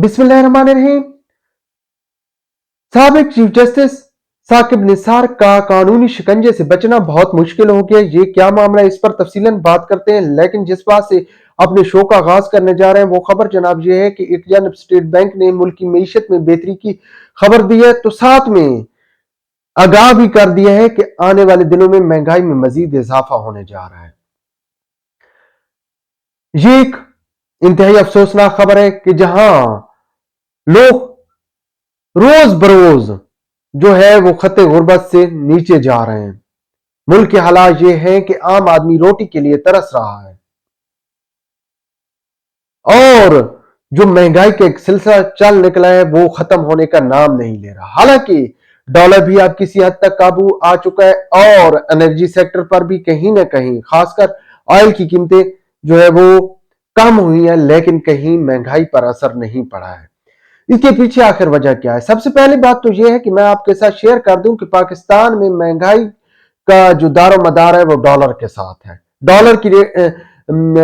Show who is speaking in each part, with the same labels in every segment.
Speaker 1: बिस्मिल्लाहिर्रहमानिर्रहीम। साबिक chief justice Saqib Nisar का कानूनी शिकंजे से बचना बहुत मुश्किल हो गया। ये क्या मामला है, इस पर तफसीलन बात करते हैं। लेकिन जिस बात से अपने शो का आगाज करने जा रहे हैं वो खबर जनाब ये है कि एक जानब स्टेट बैंक ने मुल्क की मईशत में बेहतरी की खबर दी है, तो साथ में आगाह भी कर दिया है कि आने वाले दिनों में महंगाई में मजीद इजाफा होने जा रहा है। ये एक इंतहाई अफसोसनाक खबर है कि जहां लोग रोज बरोज जो है वो खत्ते गुर्बत से नीचे जा रहे हैं। मुल्क के हालात ये हैं कि आम आदमी रोटी के लिए तरस रहा है और जो महंगाई का एक सिलसिला चल निकला है वो खत्म होने का नाम नहीं ले रहा। हालांकि डॉलर भी अब किसी हद तक काबू आ चुका है और एनर्जी सेक्टर पर भी कहीं ना कहीं खासकर ऑयल की कीमतें जो है वो कम हुई हैं, लेकिन कहीं महंगाई पर असर नहीं पड़ा है। इसके पीछे आखिर वजह क्या है? सबसे पहली बात तो यह है कि मैं आपके साथ शेयर कर दूं कि पाकिस्तान में महंगाई का जो दारो मदार है वो डॉलर के साथ है। डॉलर की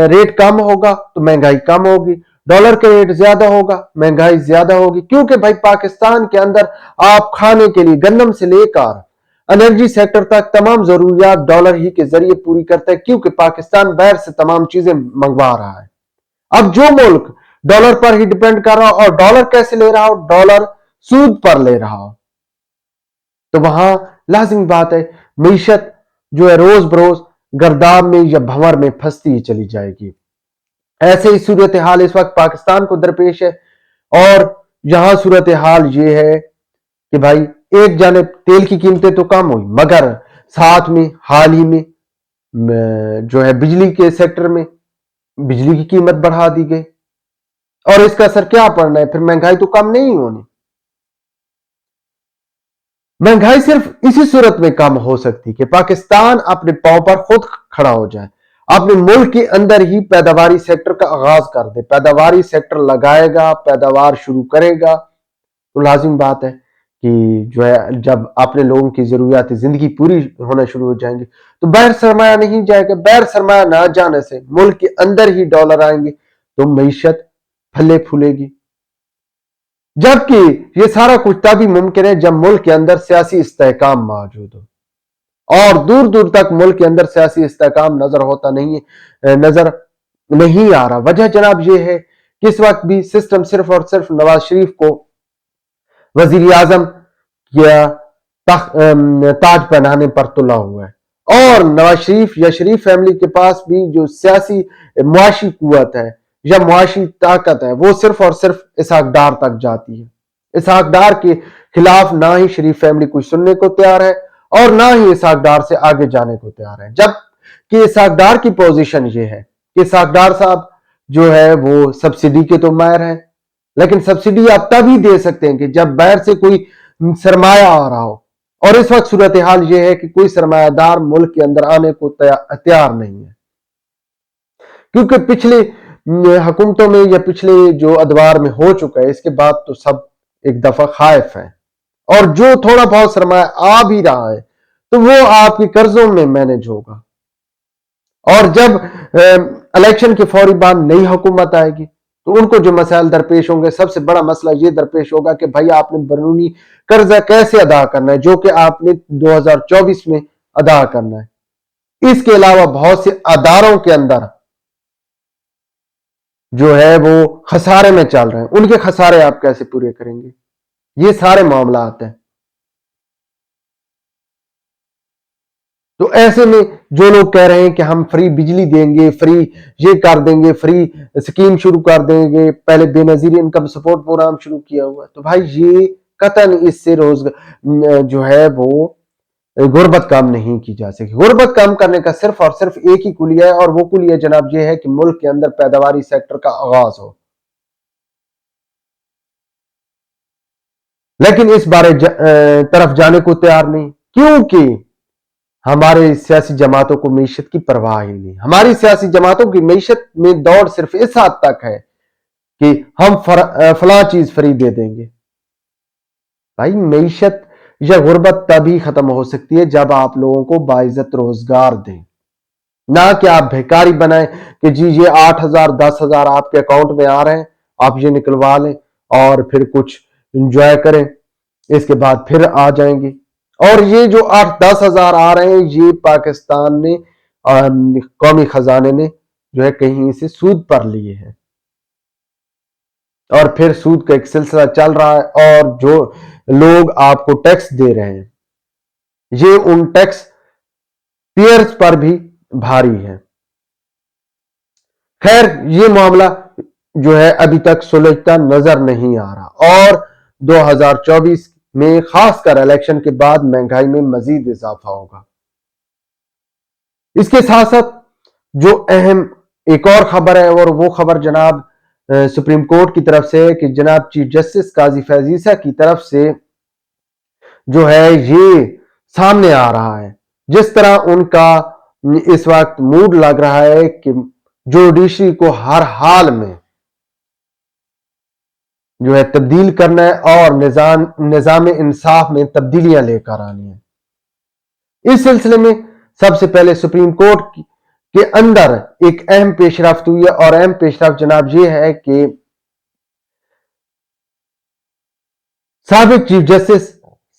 Speaker 1: रेट कम होगा तो महंगाई कम होगी, डॉलर का रेट ज्यादा होगा महंगाई ज्यादा होगी। क्योंकि भाई पाकिस्तान के अंदर आप खाने के लिए गंदम से लेकर एनर्जी सेक्टर तक तमाम जरूरियात डॉलर ही के जरिए पूरी करता है, क्योंकि पाकिस्तान बाहर से तमाम चीजें मंगवा रहा है। अब जो मुल्क डॉलर पर ही डिपेंड कर रहा हो और डॉलर कैसे ले रहा हो, डॉलर सूद पर ले रहा हो, तो वहां लाजिमी बात है मीशत जो है रोज बरोज गर्दाब में या भंवर में फंसती ही चली जाएगी। ऐसे ही सूरत हाल इस वक्त पाकिस्तान को दरपेश है और यहां सूरत हाल ये है कि भाई एक जानिब तेल की कीमतें तो कम हुई, मगर साथ में हाल ही में जो है बिजली के सेक्टर में बिजली की कीमत बढ़ा दी गई और इसका असर क्या पड़ना है? फिर महंगाई तो कम नहीं होनी। महंगाई सिर्फ इसी सूरत में कम हो सकती कि पाकिस्तान अपने पांव पर खुद खड़ा हो जाए, अपने मुल्क के अंदर ही पैदावारी सेक्टर का आगाज कर दे। पैदावारी सेक्टर लगाएगा, पैदावार शुरू करेगा, तो लाजिम बात है कि जो है जब अपने लोगों की जरूरियात जिंदगी पूरी होना शुरू हो जाएंगी तो बाहर सरमाया नहीं जाएगा। बाहर सरमाया ना जाने से मुल्क के अंदर ही डॉलर आएंगे तो मईशत फले फूलेगी। जबकि ये सारा कुछ तभी मुमकिन है जब मुल्क के अंदर सियासी इस्तेहकाम मौजूद हो और दूर दूर तक मुल्क के अंदर सियासी इस्तेहकाम नजर नहीं आ रहा। वजह जनाब ये है कि इस वक्त भी सिस्टम सिर्फ और सिर्फ नवाज शरीफ को वजीर आजम या ताज पहनाने पर तुला हुआ है और नवाज शरीफ या शरीफ फैमिली के पास भी जो सियासी मुआशी कुव्वत है या मुआशी ताकत है वो सिर्फ और सिर्फ इसहाक डार तक जाती है। इसहाक डार के खिलाफ ना ही शरीफ फैमिली कुछ सुनने को तैयार है और ना ही इसहाक डार से आगे जाने को तैयार है। जबकि इसहाक डार की पोजीशन ये है कि इसहाक डार साहब जो है वो सब्सिडी के तो माहिर है, लेकिन सब्सिडी आप तभी दे सकते हैं कि जब बाहर से कोई सरमाया आ रहा हो और इस वक्त सूरत हाल ये है कि कोई सरमायादार मुल्क के अंदर आने को तैयार नहीं है। क्योंकि पिछले हुकूमतों में या पिछले जो अदवार में हो चुका है, इसके बाद तो सब एक दफा खाइफ है और जो थोड़ा बहुत सरमाया आ भी रहा है तो वो आपके कर्जों में मैनेज होगा और जब इलेक्शन के फौरी बाद नई हुकूमत आएगी तो उनको जो मसाइल दरपेश होंगे, सबसे बड़ा मसला ये दरपेश होगा कि भाई आपने बैरूनी कर्जा कैसे अदा करना है जो कि आपने 2024 में अदा करना है। इसके अलावा बहुत से अदारों के अंदर जो है वो खसारे में चल रहे हैं, उनके खसारे आप कैसे पूरे करेंगे? ये सारे मामला आते हैं। तो ऐसे में जो लोग कह रहे हैं कि हम फ्री बिजली देंगे, फ्री ये कर देंगे, फ्री स्कीम शुरू कर देंगे, पहले बेनजीर इनकम सपोर्ट प्रोग्राम शुरू किया हुआ है, तो भाई ये कतन इससे रोजगार जो है वो गुर्बत कम नहीं की जा सकी। गुर्बत कम करने का सिर्फ और सिर्फ एक ही कुलिया है और वो कुलिया जनाब ये है कि मुल्क के अंदर पैदावारी सेक्टर का आगाज हो। लेकिन इस बारे तरफ जाने को तैयार नहीं, क्योंकि हमारे सियासी जमातों को मईशत की परवाह ही नहीं। हमारी सियासी जमातों की मईशत में दौड़ सिर्फ इस हद तक है कि हम फला चीज फ्री दे देंगे। भाई मईशत या गुर्बत तभी खत्म हो सकती है जब आप लोगों को बाइज्जत रोजगार दें, ना कि आप भिखारी बनाएं कि जी ये 8,000 10,000 आपके अकाउंट में आ रहे हैं, आप ये निकलवा लें اور پھر کچھ انجوائے کریں، اس کے بعد پھر آ جائیں گے۔ اور یہ جو 8-10 ہزار آ رہے ہیں، یہ پاکستان نے قومی خزانے نے جو ہے کہیں سے سود پر لیے ہیں، اور پھر سود کا ایک سلسلہ چل رہا ہے، اور جو لوگ آپ کو ٹیکس دے رہے ہیں یہ ان ٹیکس پیئرز پر بھی بھاری ہے۔ خیر، یہ معاملہ جو ہے ابھی تک سلجھتا نظر نہیں آ رہا، اور 2024 میں خاص کر الیکشن کے بعد مہنگائی میں مزید اضافہ ہوگا۔ اس کے ساتھ ساتھ جو اہم ایک اور خبر ہے، اور وہ خبر جناب سپریم کورٹ کی طرف سے کہ جناب چیف جسٹس قاضی فیض عیسیٰ کی طرف سے جو ہے یہ سامنے آ رہا ہے، جس طرح ان کا اس وقت موڈ لگ رہا ہے کہ جوڈیشری کو ہر حال میں جو ہے تبدیل کرنا ہے اور نظام انصاف میں تبدیلیاں لے کر آنی ہے۔ اس سلسلے میں سب سے پہلے سپریم کورٹ کے اندر ایک اہم پیش رفت ہوئی ہے، اور اہم پیش رفت جناب یہ ہے کہ سابق چیف جسٹس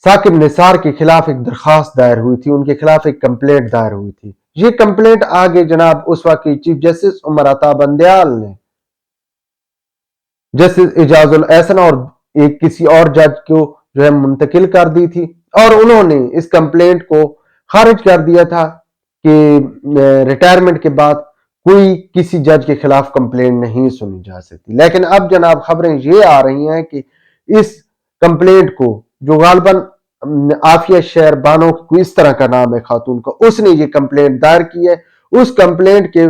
Speaker 1: ثاقب نثار کے خلاف ایک درخواست دائر ہوئی تھی، ان کے خلاف ایک کمپلینٹ دائر ہوئی تھی۔ یہ کمپلینٹ آگے جناب اس وقت کی چیف جسٹس عمر عطا بندیال نے جسٹس اعجاز الاحسن اور ایک کسی اور جج کو جو ہے منتقل کر دی تھی، اور انہوں نے اس کمپلینٹ کو خارج کر دیا تھا کہ ریٹائرمنٹ کے بعد کوئی کسی جج کے خلاف کمپلینٹ نہیں سنی جا سکتی۔ لیکن اب جناب خبریں یہ آ رہی ہیں کہ اس کمپلینٹ کو، جو غالباً عافیہ شہر بانو کو اس طرح کا نام ہے خاتون کا، اس نے یہ کمپلینٹ دائر کی ہے، اس کمپلینٹ کے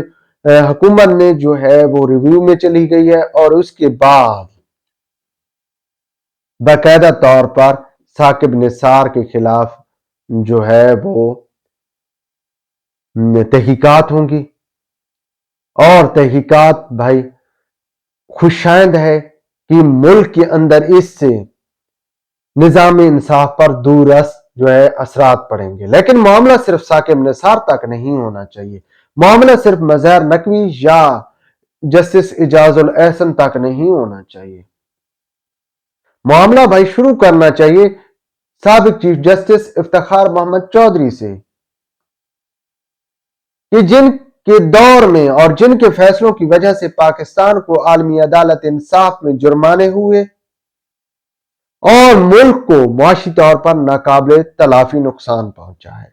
Speaker 1: حکومت نے جو ہے وہ ریویو میں چلی گئی ہے، اور اس کے بعد باقاعدہ طور پر ثاقب نثار کے خلاف جو ہے وہ تحقیقات ہوں گی، اور تحقیقات بھائی خوشائند ہے کہ ملک کے اندر اس سے نظام انصاف پر دورس جو ہے اثرات پڑیں گے۔ لیکن معاملہ صرف ثاقب نثار تک نہیں ہونا چاہیے، معاملہ صرف مظہر نقوی یا جسٹس اعجاز الاحسن تک نہیں ہونا چاہیے، معاملہ بھائی شروع کرنا چاہیے سابق چیف جسٹس افتخار محمد چودھری سے، کہ جن کے دور میں اور جن کے فیصلوں کی وجہ سے پاکستان کو عالمی عدالت انصاف میں جرمانے ہوئے اور ملک کو معاشی طور پر ناقابل تلافی نقصان پہنچا ہے۔